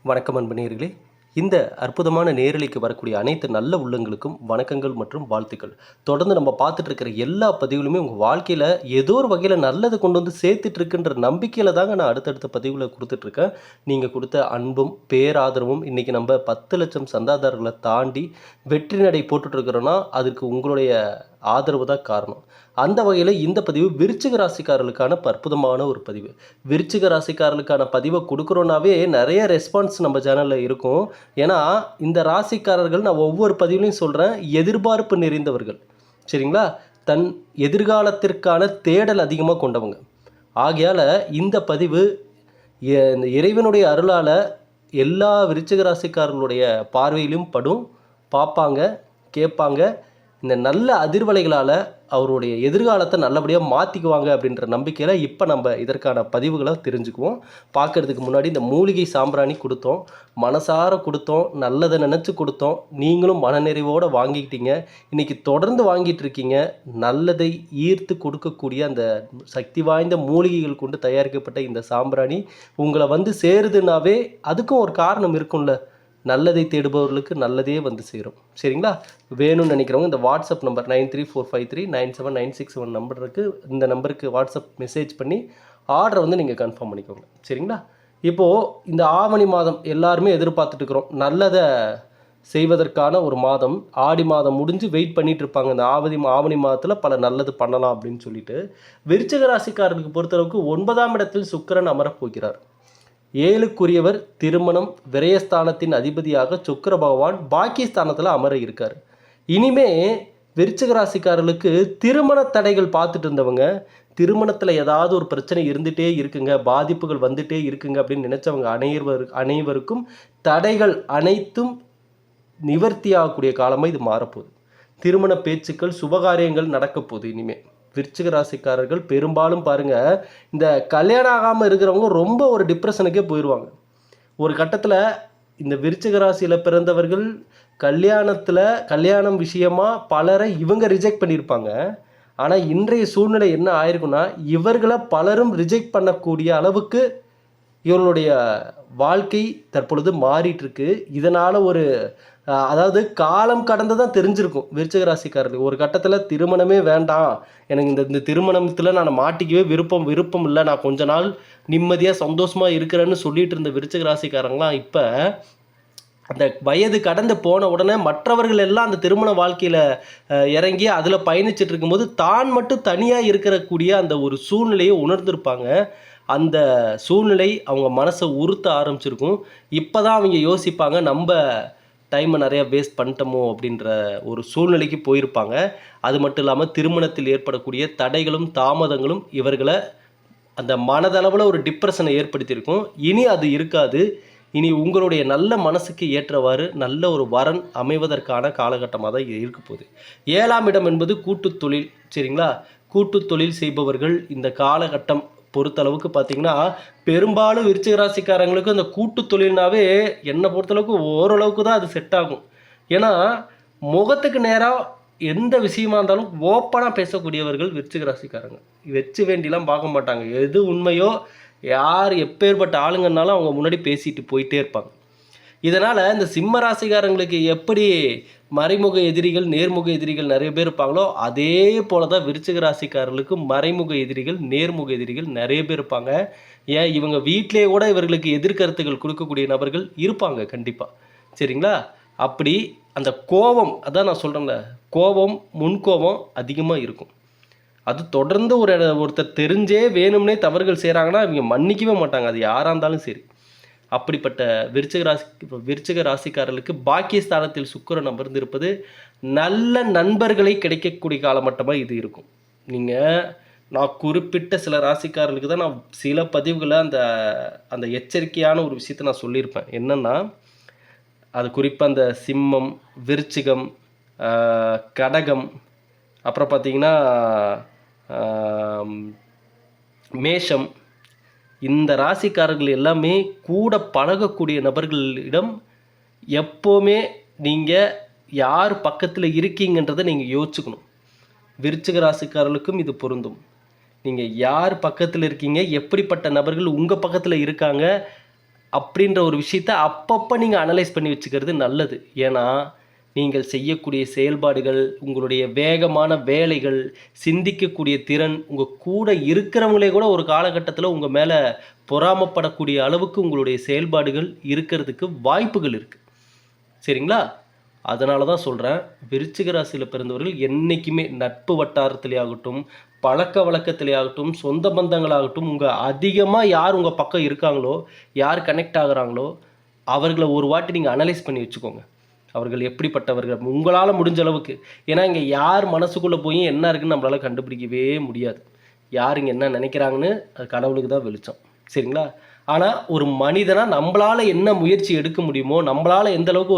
வணக்கம் அன்பு. இந்த அற்புதமான நேரலைக்கு வரக்கூடிய அனைத்து நல்ல உள்ளங்களுக்கும் வணக்கங்கள் மற்றும் வாழ்த்துக்கள். தொடர்ந்து நம்ம பார்த்துட்டு இருக்கிற எல்லா பதிவுகளுமே உங்கள் வாழ்க்கையில் ஏதோ ஒரு வகையில் நல்லது கொண்டு வந்து சேர்த்துட்டு இருக்குன்ற நம்பிக்கையில் தாங்க நான் அடுத்தடுத்த பதிவுகளை கொடுத்துட்ருக்கேன். நீங்கள் கொடுத்த அன்பும் பேராதரவும் இன்றைக்கி நம்ம 10 லட்சம் சந்தாதாரர்களை தாண்டி வெற்றி நடை போட்டுட்ருக்கிறோன்னா அதுக்கு உங்களுடைய ஆதரவு தான் காரணம். அந்த வகையில் இந்த பதிவு விருச்சிக ராசிக்காரர்களுக்கான அற்புதமான ஒரு பதிவு. விருச்சிக ராசிக்காரர்களுக்கான பதிவை கொடுக்குறோன்னாவே நிறைய ரெஸ்பான்ஸ் நம்ம சேனலில் இருக்கும். ஏன்னா இந்த ராசிக்காரர்கள் நான் ஒவ்வொரு பதிவுலையும் சொல்கிறேன், எதிர்பார்ப்பு நிறைந்தவர்கள். சரிங்களா? தன் எதிர்காலத்திற்கான தேடல் அதிகமாக கொண்டவங்க. ஆகையால் இந்த பதிவு இந்த இறைவனுடைய அருளால் எல்லா விருச்சிக ராசிக்காரர்களுடைய பார்வையிலும் படும், பார்ப்பாங்க, கேட்பாங்க. இந்த நல்ல அதிர்வலைகளால் அவருடைய எதிர்காலத்தை நல்லபடியாக மாற்றிக்குவாங்க அப்படின்ற நம்பிக்கையில் இப்போ நம்ம இதற்கான பதிவுகளை தெரிஞ்சுக்குவோம். பார்க்குறதுக்கு முன்னாடி இந்த மூலிகை சாம்பிராணி கொடுத்தோம், மனசார கொடுத்தோம், நல்லதை நினச்சி கொடுத்தோம். நீங்களும் மனநிறைவோடு வாங்கிக்கிட்டீங்க. இன்றைக்கி தொடர்ந்து வாங்கிட்டு இருக்கீங்க. நல்லதை ஈர்த்து கொடுக்கக்கூடிய அந்த சக்தி வாய்ந்த மூலிகைகள் கொண்டு தயாரிக்கப்பட்ட இந்த சாம்பிராணி உங்களை வந்து சேருதுன்னாவே அதுக்கும் ஒரு காரணம் இருக்கும்ல. நல்லதை தேடுபவர்களுக்கு நல்லதே வந்து சேரும். சரிங்களா? வேணும்னு நினைக்கிறவங்க இந்த வாட்ஸ்அப் நம்பர் 9345397996 நம்பர் இருக்குது. இந்த நம்பருக்கு வாட்ஸ்அப் மெசேஜ் பண்ணி ஆர்டரை வந்து நீங்கள் கன்ஃபார்ம் பண்ணிக்கோங்க. சரிங்களா? இப்போது இந்த ஆவணி மாதம் எல்லாருமே எதிர்பார்த்துட்டு இருக்கிறோம். நல்லதை செய்வதற்கான ஒரு மாதம். ஆடி மாதம் முடிஞ்சு வெயிட் பண்ணிகிட்டு இருப்பாங்க. இந்த ஆவணி மாதத்தில் பல நல்லது பண்ணலாம் அப்படின்னு சொல்லிட்டு. விருச்சிக ராசிக்காரர்களுக்கு பொறுத்தளவுக்கு 9ஆம் இடத்தில் சுக்கிரன் அமரப் போகிறார். 7க்குரியவர் திருமணம், விரயஸ்தானத்தின் அதிபதியாக சுக்கிர பகவான் பாக்கியஸ்தானத்தில் அமர இருக்கார். இனிமே விருச்சிக ராசிக்காரர்களுக்கு திருமண தடைகள் பார்த்துட்டு இருந்தவங்க, திருமணத்தில் ஏதாவது ஒரு பிரச்சனை இருந்துகிட்டே இருக்குங்க, பாதிப்புகள் வந்துகிட்டே இருக்குங்க அப்படின்னு நினச்சவங்க அனைவருக்கும் தடைகள் அனைத்தும் நிவர்த்தி ஆகக்கூடிய காலமாக இது மாறப்போகுது. திருமண பேச்சுக்கள், சுபகாரியங்கள் நடக்க போகுது. இனிமேல் விருச்சிக ராசிக்காரர்கள் பெரும்பாலும் பாருங்கள், இந்த கல்யாணம் ஆகாமல் இருக்கிறவங்க ரொம்ப ஒரு டிப்ரெஷனுக்கே போயிடுவாங்க. ஒரு கட்டத்தில் இந்த விருச்சிக ராசியில் பிறந்தவர்கள் கல்யாணம் விஷயமாக பலரை இவங்க ரிஜெக்ட் பண்ணியிருப்பாங்க. ஆனால் இன்றைய சூழ்நிலை என்ன ஆயிருக்குன்னா, இவர்களை பலரும் ரிஜெக்ட் பண்ணக்கூடிய அளவுக்கு இவர்களுடைய வாழ்க்கை தற்பொழுது மாறிட்டுருக்கு. இதனால் அதாவது காலம் கடந்து தான் தெரிஞ்சிருக்கும் விருச்சிக ராசிக்காரருக்கு. ஒரு கட்டத்தில் திருமணமே வேண்டாம், எனக்கு இந்த திருமணத்தில் நான் மாட்டிக்கவே விருப்பம் இல்லை, நான் கொஞ்ச நாள் நிம்மதியாக சந்தோஷமாக இருக்கிறேன்னு சொல்லிட்டு இருந்த விருச்சிக ராசிக்காரங்களாம் இப்போ அந்த வயது கடந்து போன உடனே மற்றவர்கள் எல்லாம் அந்த திருமண வாழ்க்கையில் இறங்கி அதில் பயணிச்சுட்டு இருக்கும்போது தான் மட்டும் தனியாக இருக்கக்கூடிய அந்த ஒரு சூழ்நிலையை உணர்ந்திருப்பாங்க. அந்த சூழ்நிலை அவங்க மனசை உறுத்த ஆரம்பிச்சிருக்கும். இப்போ தான் அவங்க யோசிப்பாங்க, நம்ம டைமை நிறையா வேஸ்ட் பண்ணிட்டோமோ அப்படின்ற ஒரு சூழ்நிலைக்கு போயிருப்பாங்க. அது மட்டும் இல்லாமல் திருமணத்தில் ஏற்படக்கூடிய தடைகளும் தாமதங்களும் இவர்களை அந்த மனதளவில் ஒரு டிப்ரெஷனை ஏற்படுத்தியிருக்கும். இனி அது இருக்காது. இனி உங்களுடைய நல்ல மனசுக்கு ஏற்றவாறு நல்ல ஒரு வரன் அமைவதற்கான காலகட்டமாக தான் இருக்க போகுது. 7ஆம் இடம் என்பது கூட்டு தொழில். சரிங்களா? கூட்டு தொழில் செய்பவர்கள் இந்த காலகட்டம் பொறுத்தளவுக்கு பார்த்திங்கன்னா, பெரும்பாலும் விருச்சிக ராசிக்காரங்களுக்கு அந்த கூட்டு தொழில்னாவே என்னை பொறுத்தளவுக்கு ஓரளவுக்கு தான் அது செட் ஆகும். ஏன்னா முகத்துக்கு நேராக எந்த விஷயமா இருந்தாலும் ஓப்பனாக பேசக்கூடியவர்கள் விருச்சிக ராசிக்காரங்க. வச்சு வேண்டிலாம் பார்க்க மாட்டாங்க. எது உண்மையோ, யார் எப்பேற்பட்ட ஆளுங்கன்னாலும் அவங்க முன்னாடி பேசிட்டு போயிட்டே இருப்பாங்க. இதனால் இந்த சிம்ம ராசிக்காரங்களுக்கு எப்படி மறைமுக எதிரிகள், நேர்முக எதிரிகள் நிறைய பேர் இருப்பாங்களோ, அதே போல தான் விருச்சிக ராசிக்காரர்களுக்கு மறைமுக எதிரிகள், நேர்முக எதிரிகள் நிறைய பேர் இருப்பாங்க. ஏன், இவங்க வீட்டிலே கூட இவர்களுக்கு எதிர்கருத்துகள் கொடுக்கக்கூடிய நபர்கள் இருப்பாங்க கண்டிப்பாக. சரிங்களா? அப்படி அந்த கோபம், அதான் நான் சொல்கிறேன்ல, கோபம், முன்கோபம் அதிகமாக இருக்கும். அது தொடர்ந்து ஒருத்தர் தெரிஞ்சே வேணும்னே தவறுகள் செய்கிறாங்கன்னா இவங்க மன்னிக்கவே மாட்டாங்க, அது யாராக இருந்தாலும் சரி. அப்படிப்பட்ட விருச்சிக ராசிக்காரர்களுக்கு பாக்கியஸ்தானத்தில் சுக்கிரன் அமர்ந்திருப்பது நல்ல நண்பர்களை கிடைக்கக்கூடிய காலமட்டமாக இது இருக்கும். நான் குறிப்பிட்ட சில ராசிக்காரர்களுக்கு தான் நான் சில பதிவுகளை அந்த எச்சரிக்கையான ஒரு விஷயத்தை நான் சொல்லியிருப்பேன். என்னென்னா, அது குறிப்பாக அந்த சிம்மம், விருச்சிகம், கடகம், அப்புறம் பார்த்திங்கன்னா மேஷம், இந்த ராசிக்காரர்கள் எல்லாமே கூட பழகக்கூடிய நபர்களிடம் எப்போவுமே நீங்கள் யார் பக்கத்தில் இருக்கீங்கன்றதை நீங்கள் யோசிச்சுக்கணும். விருச்சிக ராசிக்காரர்களுக்கும் இது பொருந்தும். நீங்கள் யார் பக்கத்தில் இருக்கீங்க, எப்படிப்பட்ட நபர்கள் உங்கள் பக்கத்தில் இருக்காங்க, அப்படின்ற ஒரு விஷயத்த அப்பப்போ நீங்கள் அனலைஸ் பண்ணி வச்சுக்கிறது நல்லது. ஏன்னா நீங்கள் செய்யக்கூடிய செயல்பாடுகள், உங்களுடைய வேகமான வேலைகள், சிந்திக்கக்கூடிய திறன், உங்கள் கூட இருக்கிறவங்களே கூட ஒரு காலகட்டத்தில் உங்கள் மேலே பொறாமப்படக்கூடிய அளவுக்கு உங்களுடைய செயல்பாடுகள் இருக்கிறதுக்கு வாய்ப்புகள் இருக்குது. சரிங்களா? அதனால தான் சொல்கிறேன், விருச்சிக ராசியில் பிறந்தவர்கள் என்றைக்குமே நட்பு வட்டாரத்திலே ஆகட்டும், பழக்க வழக்கத்திலே ஆகட்டும், சொந்த பந்தங்களாகட்டும், அதிகமாக யார் உங்கள் பக்கம் இருக்காங்களோ, யார் கனெக்ட் ஆகுறாங்களோ, அவர்களை ஒரு வாட்டி நீங்கள் அனலைஸ் பண்ணி வச்சுக்கோங்க. அவர்கள் எப்படிப்பட்டவர்கள் உங்களால் முடிஞ்ச அளவுக்கு. ஏன்னா இங்கே யார் மனசுக்குள்ளே போய் என்ன இருக்குன்னு நம்மளால் கண்டுபிடிக்கவே முடியாது. யார் இங்கே என்ன நினைக்கிறாங்கன்னு அது கடவுளுக்கு தான் வெளிச்சம். சரிங்களா? ஆனால் ஒரு மனிதனாக நம்மளால் என்ன முயற்சி எடுக்க முடியுமோ, நம்மளால் எந்த அளவுக்கு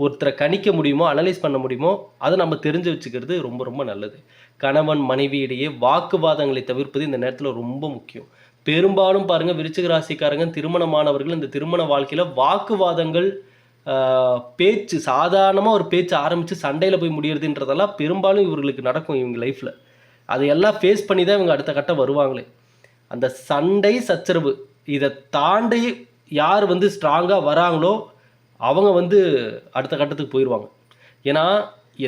ஒருத்தரை கணிக்க முடியுமோ, அனலைஸ் பண்ண முடியுமோ, அதை நம்ம தெரிஞ்சு வச்சுக்கிறது ரொம்ப ரொம்ப நல்லது. கணவன் மனைவியிடையே வாக்குவாதங்களை தவிர்ப்பது இந்த நேரத்தில் ரொம்ப முக்கியம். பெரும்பாலும் பாருங்கள், விருச்சிக ராசிக்காரங்க திருமணமானவர்கள் இந்த திருமண வாழ்க்கையில் வாக்குவாதங்கள், பேச்சு, சாதாரணமாக ஒரு பேச்சு ஆரம்பித்து சண்டையில் போய் முடியறதுன்றதெல்லாம் பெரும்பாலும் இவர்களுக்கு நடக்கும் இவங்க லைஃப்பில். அதையெல்லாம் ஃபேஸ் பண்ணி தான் இவங்க அடுத்த கட்டம் வருவாங்களே. அந்த சண்டை சச்சரவு இதை தாண்டி யார் ஸ்ட்ராங்காக வராங்களோ அவங்க அடுத்த கட்டத்துக்கு போயிடுவாங்க. ஏன்னா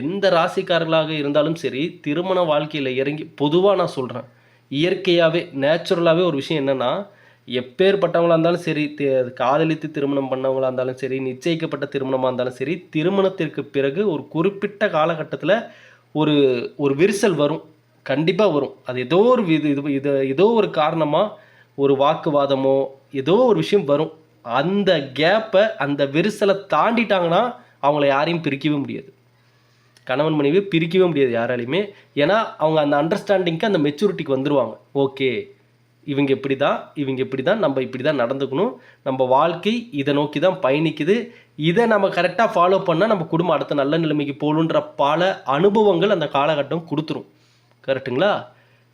எந்த ராசிக்காரர்களாக இருந்தாலும் சரி, திருமண வாழ்க்கையில் இறங்கி பொதுவாக நான் சொல்கிறேன், இயற்கையாகவே நேச்சுரலாகவே ஒரு விஷயம் என்னென்னா, எப்பேற்பட்டவங்களாக இருந்தாலும் சரி, காதலித்து திருமணம் பண்ணவங்களாக இருந்தாலும் சரி, நிச்சயிக்கப்பட்ட திருமணமாக இருந்தாலும் சரி, திருமணத்திற்கு பிறகு ஒரு குறிப்பிட்ட காலகட்டத்தில் ஒரு ஒரு விரிசல் வரும், கண்டிப்பாக வரும். அது ஏதோ ஒரு ஏதோ ஒரு காரணமாக ஒரு வாக்குவாதமோ ஏதோ ஒரு விஷயம் வரும். அந்த கேப்பை, அந்த விரிசலை தாண்டிட்டாங்கன்னா அவங்கள யாரையும் பிரிக்கவே முடியாது. கணவன் மனைவியை பிரிக்கவே முடியாது யாராலையுமே. ஏன்னா அவங்க அந்த அண்டர்ஸ்டாண்டிங்க்கு, அந்த மெச்சூரிட்டிக்கு வந்துடுவாங்க. ஓகே, இவங்க இப்படி தான், நம்ம இப்படி தான் நடந்துக்கணும், நம்ம வாழ்க்கை இதை நோக்கி தான் பயணிக்குது, இதை நம்ம கரெக்டாக ஃபாலோ பண்ணால் நம்ம குடும்பம் அடுத்த நல்ல நிலைமைக்கு போகணுன்ற பல அனுபவங்கள் அந்த காலகட்டம் கொடுத்துரும். கரெக்டுங்களா?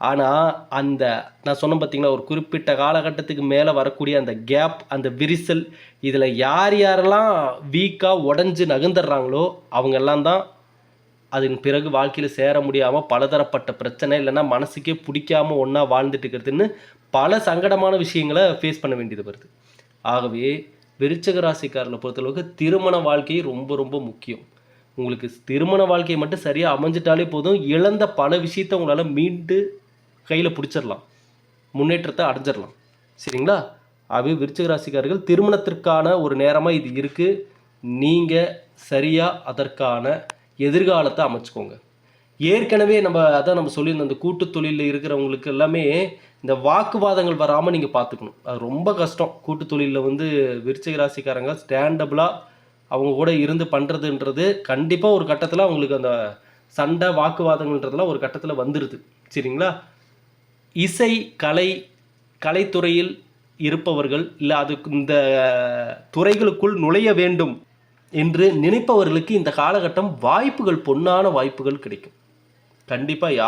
ஆனால் அந்த நான் சொன்ன பார்த்தீங்களா, ஒரு குறிப்பிட்ட காலகட்டத்துக்கு மேலே வரக்கூடிய அந்த கேப், அந்த விரிசல், இதில் யாரெல்லாம் வீக்காக உடஞ்சி நகர்ந்துடுறாங்களோ அவங்கெல்லாம் தான் அதன் பிறகு வாழ்க்கையில் சேர முடியாமல் பலதரப்பட்ட பிரச்சனை, இல்லைன்னா மனசுக்கே பிடிக்காமல் ஒன்றா வாழ்ந்துட்டு இருக்கிறதுன்னு பல சங்கடமான விஷயங்களை ஃபேஸ் பண்ண வேண்டியது வருது. ஆகவே விருச்சிக ராசிக்காரர்களை பொறுத்தளவுக்கு திருமண வாழ்க்கை ரொம்ப ரொம்ப முக்கியம். உங்களுக்கு திருமண வாழ்க்கையை மட்டும் சரியாக அமைஞ்சிட்டாலே போதும், இழந்த பல விஷயத்தை உங்களால் மீண்டு கையில் பிடிச்சிடலாம், முன்னேற்றத்தை அடைஞ்சிடலாம். சரிங்களா? ஆகவே விருச்சிக ராசிக்காரர்கள் திருமணத்திற்கான ஒரு நேரமாக இது இருக்குது. நீங்கள் சரியாக அதற்கான எதிர்காலத்தை அமைச்சுக்கோங்க. ஏற்கனவே நம்ம சொல்லியிருந்தோம், அந்த கூட்டு தொழிலில் இருக்கிறவங்களுக்கு எல்லாமே இந்த வாக்குவாதங்கள் வராமல் நீங்கள் பார்த்துக்கணும். அது ரொம்ப கஷ்டம். கூட்டு தொழிலில் விருச்சிக ராசிக்காரங்க ஸ்டாண்டபிளாக அவங்க கூட இருந்து பண்ணுறதுன்றது கண்டிப்பாக ஒரு கட்டத்தில் அவங்களுக்கு அந்த சண்டை வாக்குவாதங்கள்ன்றதெல்லாம் ஒரு கட்டத்தில் வந்துடுது. சரிங்களா? இசை கலைத்துறையில் இருப்பவர்கள், இல்லை அதுக்கு இந்த துறைகளுக்குள் நுழைய வேண்டும் என்று நினைப்பவர்களுக்கு இந்த காலகட்டம் வாய்ப்புகள், பொன்னான வாய்ப்புகள் கிடைக்கும். கண்டிப்பாக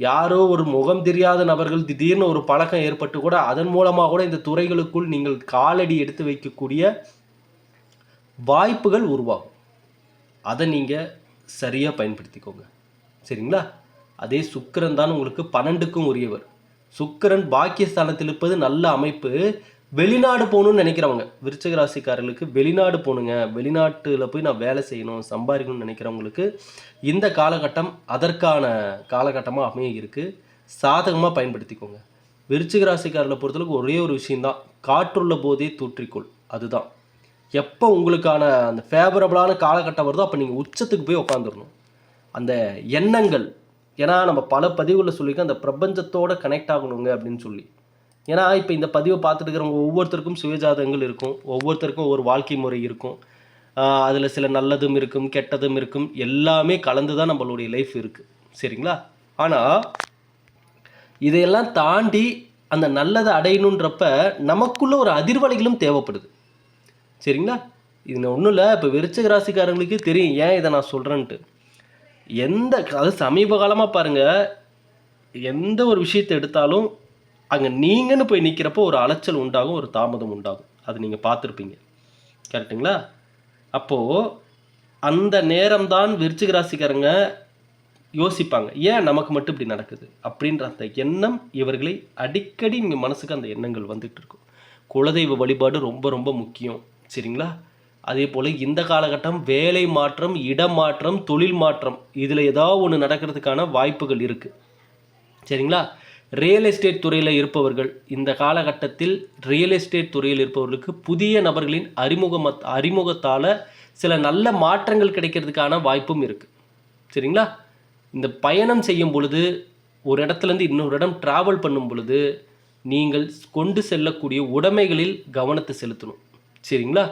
யாரோ ஒரு முகம் தெரியாத நபர்கள் திடீர்னு ஒரு பழக்கம் ஏற்பட்டு கூட அதன் மூலமாக கூட இந்த துறைகளுக்குள் நீங்கள் காலடி எடுத்து வைக்கக்கூடிய வாய்ப்புகள் உருவாகும். அதை நீங்கள் சரியாக பயன்படுத்திக்கோங்க. சரிங்களா? அதே சுக்கிரன் தான் உங்களுக்கு 12க்கும் உரியவர். சுக்கிரன் பாக்கியஸ்தானத்தில் இருப்பது நல்ல அமைப்பு. வெளிநாடு போகணுன்னு நினைக்கிறவங்க, விருச்சிக ராசிக்காரர்களுக்கு வெளிநாடு போகணுங்க, வெளிநாட்டில் போய் நான் வேலை செய்யணும், சம்பாதிக்கணும்னு நினைக்கிறவங்களுக்கு இந்த காலகட்டம் அதற்கான காலகட்டமாக அமைய இருக்குது. சாதகமாக பயன்படுத்திக்கோங்க. விருச்சிக ராசிக்காரர்களை பொறுத்தளவுக்கு ஒரே ஒரு விஷயந்தான், காற்றுள்ள போதே தூற்றிக்கொள். அதுதான் எப்போ உங்களுக்கான அந்த ஃபேவரபுளான காலகட்டம் வருதோ அப்போ நீங்கள் உச்சத்துக்கு போய் உட்காந்துடணும். அந்த எண்ணங்கள், ஏன்னா நம்ம பல பதிவுகளில் சொல்லியிருக்கோம், அந்த பிரபஞ்சத்தோடு கனெக்ட் ஆகணுங்க அப்படின்னு சொல்லி. ஏன்னா இப்போ இந்த பதிவை பார்த்துட்டு இருக்கிறவங்க ஒவ்வொருத்தருக்கும் சுயஜாதகங்கள் இருக்கும், ஒவ்வொருத்தருக்கும் ஒரு வாழ்க்கை முறை இருக்கும், அதில் சில நல்லதும் இருக்கும், கெட்டதும் இருக்கும், எல்லாமே கலந்து தான் நம்மளுடைய லைஃப் இருக்குது. சரிங்களா? ஆனால் இதையெல்லாம் தாண்டி அந்த நல்லதை அடையணுன்றப்ப நமக்குள்ள ஒரு அதிர்வலைகளும் தேவைப்படுது. சரிங்களா? இது ஒன்றும் இல்லை, இப்போ விருச்சிக ராசிக்காரங்களுக்கு தெரியும் ஏன் இதை நான் சொல்கிறேன்ட்டு. அது சமீப காலமாக பாருங்கள், எந்த ஒரு விஷயத்தை எடுத்தாலும் அங்கே நீங்கன்னு போய் நிற்கிறப்போ ஒரு அலைச்சல் உண்டாகும், ஒரு தாமதம் உண்டாகும். அது நீங்கள் பார்த்துருப்பீங்க. கரெக்டுங்களா? அப்போது அந்த நேரம்தான் விருச்சிக ராசிக்காரங்க யோசிப்பாங்க, ஏன் நமக்கு மட்டும் இப்படி நடக்குது அப்படின்ற அந்த எண்ணம் இவர்களை அடிக்கடி இங்கே மனசுக்கு அந்த எண்ணங்கள் வந்துட்டு இருக்கும். குலதெய்வ வழிபாடு ரொம்ப ரொம்ப முக்கியம். சரிங்களா? அதே போல் இந்த காலகட்டம் வேலை மாற்றம், இடம் மாற்றம், தொழில் மாற்றம் இதில் ஏதாவது ஒன்று நடக்கிறதுக்கான வாய்ப்புகள் இருக்குது. சரிங்களா? ரியல் எஸ்டேட் துறையில் இருப்பவர்கள், இந்த காலகட்டத்தில் ரியல் எஸ்டேட் துறையில் இருப்பவர்களுக்கு புதிய நபர்களின் அறிமுகத்தால் சில நல்ல மாற்றங்கள் கிடைக்கிறதுக்கான வாய்ப்பும் இருக்குது. சரிங்களா? இந்த பயணம் செய்யும் பொழுது, ஒரு இடத்துலேருந்து இன்னொரு இடம் ட்ராவல் பண்ணும் பொழுது, நீங்கள் கொண்டு செல்லக்கூடிய உடைமைகளில் கவனத்தை செலுத்தணும். சரிங்களா?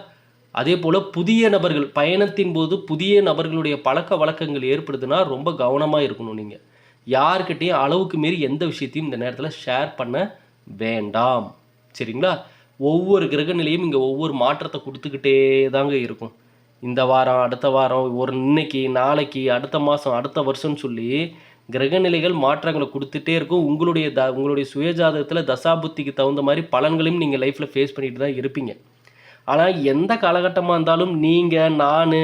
அதே போல் புதிய நபர்கள் பயணத்தின் போது புதிய நபர்களுடைய பழக்க வழக்கங்கள் ஏற்படுதுன்னா ரொம்ப கவனமாக இருக்கணும். நீங்கள் யார்கிட்டையும் அளவுக்கு மீறி எந்த விஷயத்தையும் இந்த நேரத்தில் ஷேர் பண்ண வேண்டாம். சரிங்களா? ஒவ்வொரு கிரக நிலையும் இங்கே ஒவ்வொரு மாற்றத்தை கொடுத்துக்கிட்டே தாங்க இருக்கும். இந்த வாரம், அடுத்த வாரம், ஒரு இன்னைக்கு, நாளைக்கு, அடுத்த மாதம், அடுத்த வருஷம்னு சொல்லி கிரகநிலைகள் மாற்றங்களை கொடுத்துட்டே இருக்கும். உங்களுடைய சுயஜாதகத்தில் தசாபுத்திக்கு தகுந்த மாதிரி பலன்களையும் நீங்கள் லைஃப்பில் ஃபேஸ் பண்ணிட்டு தான் இருப்பீங்க. ஆனால் எந்த காலகட்டமாக இருந்தாலும் நீங்கள், நான்,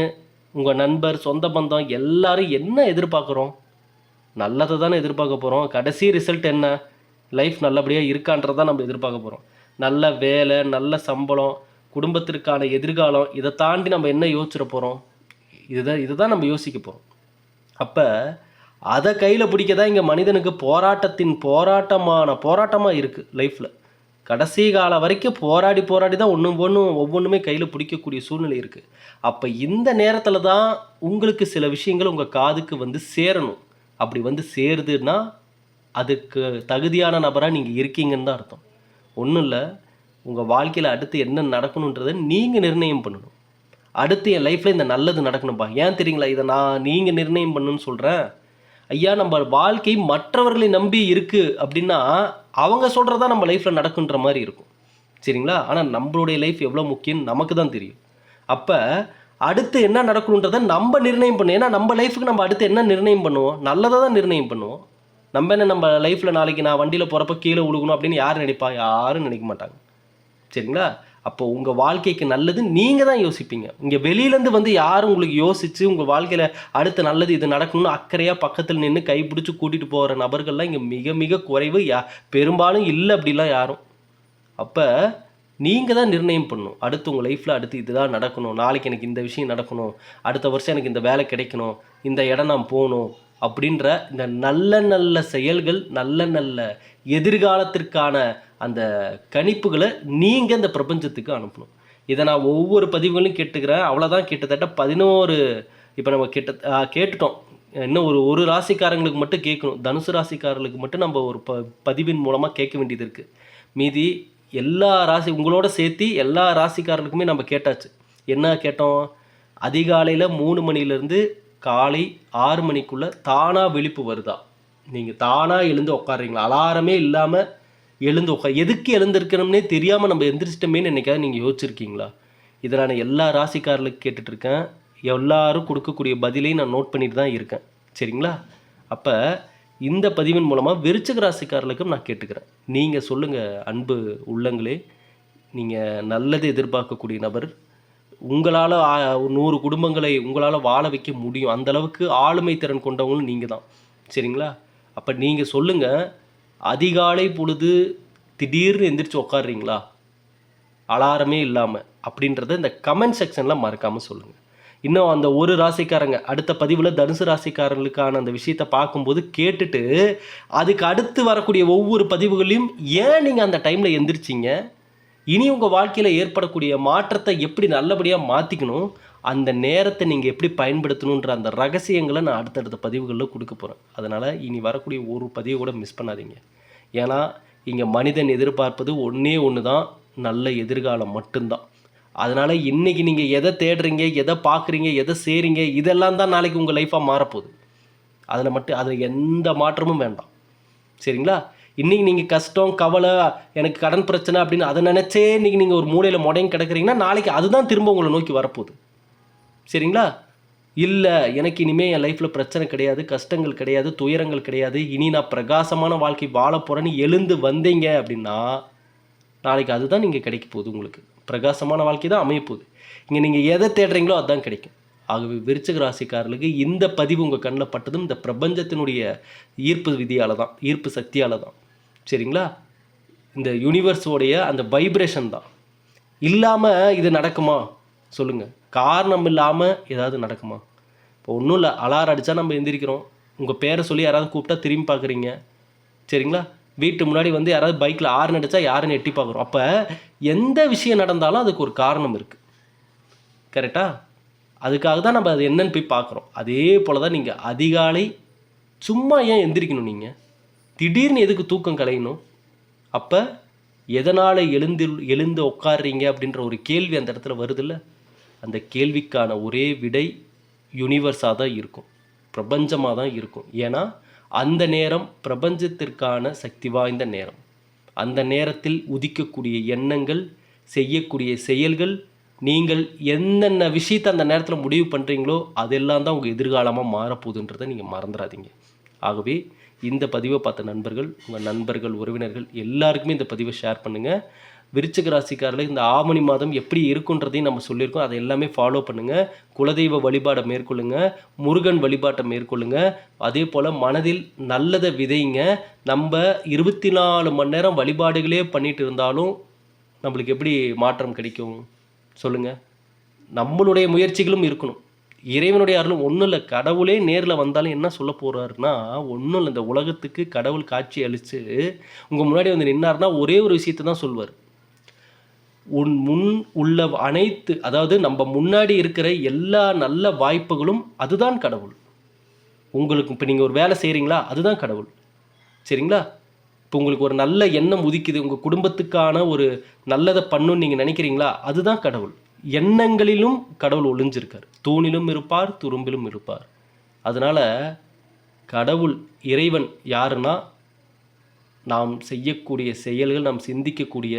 உங்கள் நண்பர், சொந்த பந்தம் எல்லாரும் என்ன எதிர்பார்க்குறோம்? நல்லதை தானே எதிர்பார்க்க போகிறோம். கடைசி ரிசல்ட் என்ன? லைஃப் நல்லபடியாக இருக்கான்றதான் நம்ம எதிர்பார்க்க போகிறோம். நல்ல வேலை, நல்ல சம்பளம், குடும்பத்திற்கான எதிர்காலம், இதை தாண்டி நம்ம என்ன யோசிச்சிட போகிறோம்? இதுதான் நம்ம யோசிக்க போகிறோம். அப்போ அதை கையில் பிடிக்க தான் இங்கே மனிதனுக்கு போராட்டமாக இருக்குது லைஃப்பில். கடைசி காலம் வரைக்கும் போராடி தான் ஒவ்வொன்றுமே கையில் பிடிக்கக்கூடிய சூழ்நிலை இருக்குது. அப்போ இந்த நேரத்தில் தான் உங்களுக்கு சில விஷயங்கள் உங்கள் காதுக்கு வந்து சேரணும். அப்படி வந்து சேருதுன்னா அதுக்கு தகுதியான நபராக நீங்கள் இருக்கீங்கன்னு தான் அர்த்தம். ஒன்றும் இல்லை, உங்கள் வாழ்க்கையில் அடுத்து என்ன நடக்கணுன்றதை நீங்கள் நிர்ணயம் பண்ணணும். அடுத்து என் லைஃப்பில் இந்த நல்லது நடக்கணும்பா. ஏன் தெரியுங்களா இதை நீங்கள் நிர்ணயம் பண்ணணும்னு சொல்கிறேன்? ஐயா, நம்ம வாழ்க்கை மற்றவர்களை நம்பி இருக்குது அப்படின்னா அவங்க சொல்கிறதா நம்ம லைஃப்பில் நடக்குன்ற மாதிரி இருக்கும். சரிங்களா? ஆனால் நம்மளுடைய லைஃப் எவ்வளோ முக்கியம்னு நமக்கு தான் தெரியும். அப்போ அடுத்து என்ன நடக்கணுன்றதை நம்ம நிர்ணயம் பண்ணுவோம். ஏன்னா நம்ம லைஃபுக்கு நம்ம அடுத்து என்ன நிர்ணயம் பண்ணுவோம்? நல்லதை தான் நிர்ணயம் பண்ணுவோம். நம்ம லைஃப்பில் நாளைக்கு நான் வண்டியில் போகிறப்ப கீழே விழுகணும் அப்படின்னு யார் நினைப்பா? யாரும் நினைக்க மாட்டாங்க. சரிங்களா? அப்போ உங்கள் வாழ்க்கைக்கு நல்லது நீங்கள் தான் யோசிப்பீங்க. இங்கே வெளியிலேருந்து வந்து யாரும் உங்களுக்கு யோசித்து உங்கள் வாழ்க்கையில் அடுத்து நல்லது இது நடக்கணும்னு அக்கறையாக பக்கத்தில் நின்று கைப்பிடிச்சி கூட்டிகிட்டு போகிற நபர்கள்லாம் இங்கே மிக மிக குறைவு. பெரும்பாலும் இல்லை அப்படிலாம் யாரும். அப்போ நீங்கள் தான் நிர்ணயம் பண்ணணும். அடுத்து உங்கள் லைஃப்பில் அடுத்து இதுதான் நடக்கணும், நாளைக்கு எனக்கு இந்த விஷயம் நடக்கணும், அடுத்த வருஷம் எனக்கு இந்த வேலை கிடைக்கணும், இந்த இடம் நான் போகணும் அப்படின்ற இந்த நல்ல நல்ல செயல்கள், நல்ல நல்ல எதிர்காலத்திற்கான அந்த கணிப்புகளை நீங்கள் இந்த பிரபஞ்சத்துக்கு அனுப்பணும். இதை நான் ஒவ்வொரு பதிவுகளையும் கேட்டுக்கிறேன். அவ்வளோதான். கிட்டத்தட்ட 11 இப்போ நம்ம கேட்டுட்டோம். இன்னும் ஒரு ராசிக்காரங்களுக்கு மட்டும் கேட்கணும். தனுசு ராசிக்காரர்களுக்கு மட்டும் நம்ம ஒரு பதிவின் மூலமாக கேட்க வேண்டியது இருக்குது. மீதி எல்லா உங்களோட சேர்த்து எல்லா ராசிக்காரர்களுக்குமே நம்ம கேட்டாச்சு. என்ன கேட்டோம்? அதிகாலையில் 3 மணிலேருந்து காலை 6 மணிக்குள்ளே தானாக விழிப்பு வருதா? நீங்கள் தானாக எழுந்து உட்காடுறீங்களா? அலாரமே இல்லாமல் எழுந்து எதுக்கு எழுந்திருக்கணும்னே தெரியாமல் நம்ம எந்திரிச்சிட்டோமேன்னு என்னைக்காவது நீங்கள் யோசிச்சிருக்கீங்களா? இதை நான் எல்லா ராசிக்காரர்களுக்கு கேட்டுட்ருக்கேன். எல்லாரும் கொடுக்கக்கூடிய பதிலையும் நான் நோட் பண்ணிட்டு தான் இருக்கேன். சரிங்களா? அப்போ இந்த பதிவின் மூலமாக விருச்சிக ராசிக்காரர்களுக்கும் நான் கேட்டுக்கிறேன். நீங்கள் சொல்லுங்கள் அன்பு உள்ளங்களே, நீங்கள் நல்லது எதிர்பார்க்கக்கூடிய நபர். உங்களால் 100 குடும்பங்களை உங்களால் வாழ வைக்க முடியும். அந்தளவுக்கு ஆளுமை திறன் கொண்டவங்களும் நீங்கள் தான். சரிங்களா? அப்போ நீங்கள் சொல்லுங்கள், அதிகாலை பொழுது திடீர்னு எந்திரிச்சு உட்காடுறீங்களா அலாரமே இல்லாமல்? அப்படின்றத இந்த கமெண்ட் செக்ஷனில் மறக்காமல் சொல்லுங்கள். இன்னும் அந்த ஒரு ராசிக்காரங்க அடுத்த பதிவில் தனுசு ராசிக்காரர்களுக்கான அந்த விஷயத்தை பார்க்கும்போது கேட்டுட்டு அதுக்கு அடுத்து வரக்கூடிய ஒவ்வொரு பதிவுகளையும் ஏன் நீங்கள் அந்த டைமில் எந்திரிச்சிங்க, இனி உங்கள் வாழ்க்கையில் ஏற்படக்கூடிய மாற்றத்தை எப்படி நல்லபடியாக மாற்றிக்கணும், அந்த நேரத்தை நீங்கள் எப்படி பயன்படுத்தணுன்ற அந்த ரகசியங்களை நான் அடுத்தடுத்த பதிவுகளில் கொடுக்க போகிறேன். அதனால் இனி வரக்கூடிய ஒரு பதிவை கூட மிஸ் பண்ணாதீங்க. ஏன்னா இங்கே மனிதன் எதிர்பார்ப்பது ஒன்று தான், நல்ல எதிர்காலம் மட்டும்தான். அதனால் இன்றைக்கி நீங்கள் எதை தேடுறீங்க, எதை பார்க்குறீங்க, எதை செய்கிறீங்க, இதெல்லாம் தான் நாளைக்கு உங்கள் லைஃப்பாக மாறப்போகுது. அதில் எந்த மாற்றமும் வேண்டாம். சரிங்களா? இன்றைக்கி நீங்கள் கஷ்டம், கவலை, எனக்கு கடன் பிரச்சனை அப்படின்னு அதை நினச்சே இன்றைக்கி நீங்கள் ஒரு மூலையில் முடங்கி கிடக்குறீங்கன்னா நாளைக்கு அதுதான் திரும்ப உங்களை நோக்கி வரப்போகுது. சரிங்களா? இல்லை, எனக்கு இனிமேல் என் லைஃப்பில் பிரச்சனை கிடையாது, கஷ்டங்கள் கிடையாது, துயரங்கள் கிடையாது, இனி நான் பிரகாசமான வாழ்க்கை வாழ போகிறேன்னு எழுந்து வந்தீங்க அப்படின்னா நாளைக்கு அதுதான் நீங்கள் கிடைக்க போகுது. உங்களுக்கு பிரகாசமான வாழ்க்கை தான் அமையப்போகுது. இங்கே நீங்கள் எதை தேடுறீங்களோ அதுதான் கிடைக்கும். ஆகவே விருச்சிக ராசிக்காரர்களுக்கு இந்த பதிவு உங்கள் கண்ணில் பட்டதும் இந்த பிரபஞ்சத்தினுடைய ஈர்ப்பு விதியால் தான், ஈர்ப்பு சக்தியால் தான். சரிங்களா? இந்த யூனிவர்ஸோடைய அந்த வைப்ரேஷன் தான். இல்லாமல் இது நடக்குமா சொல்லுங்கள்? காரணம் இல்லாமல் ஏதாவது நடக்குமா? இப்போ ஒன்றும் இல்லை, அலாரம் அடித்தா நம்ம எந்திரிக்கிறோம். உங்கள் பேரை சொல்லி யாராவது கூப்பிட்டா திரும்பி பார்க்குறீங்க, சரிங்களா? வீட்டு முன்னாடி வந்து யாராவது பைக்கில் ஆர்ன் அடித்தா யாருன்னு எட்டி பார்க்குறோம். அப்போ எந்த விஷயம் நடந்தாலும் அதுக்கு ஒரு காரணம் இருக்குது, கரெக்டாக? அதுக்காக தான் நம்ம அது என்னன்னு போய் பார்க்குறோம். அதே போல் தான் நீங்கள் அதிகாலை சும்மா ஏன் எந்திரிக்கணும்? நீங்கள் திடீர்னு எதுக்கு தூக்கம் கலையணும்? அப்போ எதனால் எழுந்து உட்காடுறீங்க அப்படின்ற ஒரு கேள்வி அந்த இடத்துல வருதில்ல? அந்த கேள்விக்கான ஒரே விடை யூனிவர்ஸாக தான் இருக்கும், பிரபஞ்சமாக தான் இருக்கும். ஏன்னா அந்த நேரம் பிரபஞ்சத்திற்கான சக்தி வாய்ந்த நேரம். அந்த நேரத்தில் உதிக்கக்கூடிய எண்ணங்கள், செய்யக்கூடிய செயல்கள், நீங்கள் என்னென்ன விஷயத்தை அந்த நேரத்தில் முடிவு பண்ணுறீங்களோ அதெல்லாம் தான் உங்கள் எதிர்காலமாக மாறப்போகுதுன்றதை நீங்கள் மறந்துடாதீங்க. ஆகவே இந்த பதிவை பார்த்த நண்பர்கள், உங்கள் நண்பர்கள், உறவினர்கள் எல்லாருக்குமே இந்த பதிவை ஷேர் பண்ணுங்கள். விருச்சிக ராசிக்காரர்கள் இந்த ஆவணி மாதம் எப்படி இருக்குன்றதையும் நம்ம சொல்லியிருக்கோம். அதை எல்லாமே ஃபாலோ பண்ணுங்கள். குலதெய்வ வழிபாடை மேற்கொள்ளுங்கள், முருகன் வழிபாட்டை மேற்கொள்ளுங்கள். அதே போல் மனதில் நல்லதை விதைங்க. நம்ம 24 மணி நேரம் வழிபாடுகளே பண்ணிட்டு இருந்தாலும் நம்மளுக்கு எப்படி மாற்றம் கிடைக்கும் சொல்லுங்கள்? நம்மளுடைய முயற்சிகளும் இருக்கணும். இறைவனுடைய அருளும் ஒன்றும் இல்லை. கடவுளே நேரில் வந்தாலும் என்ன சொல்ல போகிறாருன்னா, ஒன்றும் இல்லை, இந்த உலகத்துக்கு கடவுள் காட்சி அளித்து உங்கள் முன்னாடி வந்து நின்னார்னா ஒரே ஒரு விஷயத்தை தான் சொல்வார். உன் முன் உள்ள அனைத்து, அதாவது நம்ம முன்னாடி இருக்கிற எல்லா நல்ல வாய்ப்புகளும் அதுதான் கடவுள். உங்களுக்கு இப்போ நீங்கள் ஒரு வேலை செய்கிறீங்களா, அதுதான் கடவுள், சரிங்களா? இப்போ உங்களுக்கு ஒரு நல்ல எண்ணம் உதிக்குது, உங்கள் குடும்பத்துக்கான ஒரு நல்லதை பண்ணணும்னு நீங்கள் நினைக்கிறீங்களா, அதுதான் கடவுள். எண்ணங்களிலும் கடவுள் ஒளிஞ்சிருக்கார். தூணிலும் இருப்பார், துரும்பிலும் இருப்பார். அதனால் கடவுள் இறைவன் யாருன்னா, நாம் செய்யக்கூடிய செயல்கள், நாம் சிந்திக்கக்கூடிய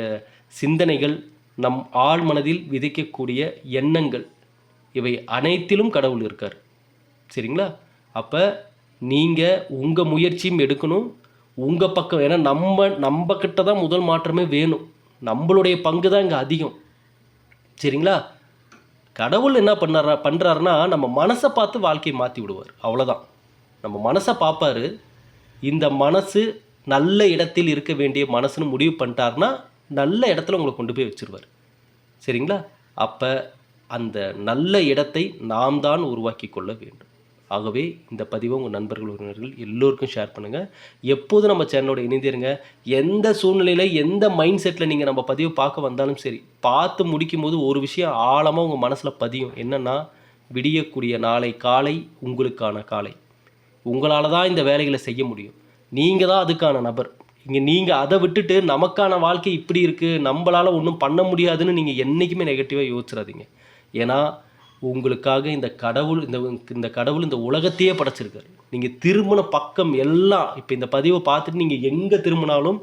சிந்தனைகள், நம் ஆழ் மனதில் விதைக்கக்கூடிய எண்ணங்கள், இவை அனைத்திலும் கடவுள் இருக்கார், சரிங்களா? அப்போ நீங்கள் உங்கள் முயற்சியும் எடுக்கணும், உங்கள் பக்கம். ஏன்னா நம்ம கிட்ட தான் முதல் மாற்றமே வேணும். நம்மளுடைய பங்கு தான் இங்கே அதிகம், சரிங்களா? கடவுள் என்ன பண்ணுறாருன்னா நம்ம மனசை பார்த்து வாழ்க்கையை மாற்றி விடுவார், அவ்வளோதான். நம்ம மனசை பார்ப்பார். இந்த மனசு நல்ல இடத்தில் இருக்க வேண்டிய மனசுன்னு முடிவு பண்ணிட்டாருன்னா நல்ல இடத்துல உங்களை கொண்டு போய் வச்சுருவார், சரிங்களா? அப்போ அந்த நல்ல இடத்தை நாம் தான் உருவாக்கி கொள்ள வேண்டும். ஆகவே இந்த பதிவை உங்கள் நண்பர்கள், உறவினர்கள் எல்லோருக்கும் ஷேர் பண்ணுங்கள். எப்போதும் நம்ம சேனலோட இணைந்திருங்க. எந்த சூழ்நிலையில், எந்த மைண்ட் செட்டில் நீங்கள் நம்ம பதிவை பார்க்க வந்தாலும் சரி, பார்த்து முடிக்கும் போது ஒரு விஷயம் ஆழமாக உங்கள் மனசில் பதியும். என்னென்னா, விடியக்கூடிய நாளை காலை உங்களுக்கான காலை. உங்களால் தான் இந்த வேலைகளை செய்ய முடியும். நீங்கள் தான் அதுக்கான நபர். இங்கே நீங்கள் அதை விட்டுட்டு நமக்கான வாழ்க்கை இப்படி இருக்குது, நம்மளால் ஒன்றும் பண்ண முடியாதுன்னு நீங்கள் என்றைக்குமே நெகட்டிவாக யோசிச்சிடாதீங்க. ஏன்னா உங்களுக்காக இந்த கடவுள் இந்த உலகத்தையே படைச்சிருக்காரு. நீங்கள் திரும்பின பக்கம் எல்லாம், இப்போ இந்த பதிவை பார்த்துட்டு நீங்கள் எங்கே திரும்பினாலும்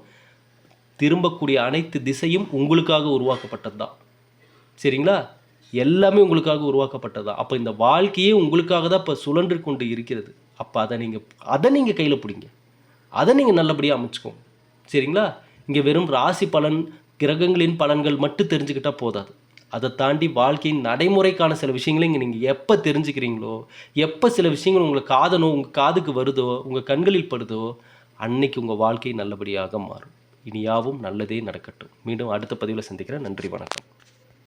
திரும்பக்கூடிய அனைத்து திசையும் உங்களுக்காக உருவாக்கப்பட்டது தான், சரிங்களா? எல்லாமே உங்களுக்காக உருவாக்கப்பட்டது தான். அப்போ இந்த வாழ்க்கையே உங்களுக்காக தான் இப்போ சுழன்று கொண்டு இருக்கிறது. அப்போ அதை நீங்கள் கையில் பிடிங்க, அதை நீங்கள் நல்லபடியாக அமைச்சுக்கோங்க, சரிங்களா? இங்கே வெறும் ராசி பலன், கிரகங்களின் பலன்கள் மட்டும் தெரிஞ்சுக்கிட்டால் போதாது. அதை தாண்டி வாழ்க்கையின் நடைமுறைக்கான சில விஷயங்களை இங்கே நீங்கள் எப்போ தெரிஞ்சுக்கிறீங்களோ, எப்போ சில விஷயங்கள் உங்களுக்கு உங்கள் காதுக்கு வருதோ, உங்கள் கண்களில் படுதோ, அன்னைக்கு உங்கள் வாழ்க்கை நல்லபடியாக மாறும். இனி யாவும் நல்லதே நடக்கட்டும். மீண்டும் அடுத்த பதிவில் சந்திக்கிறேன். நன்றி, வணக்கம்.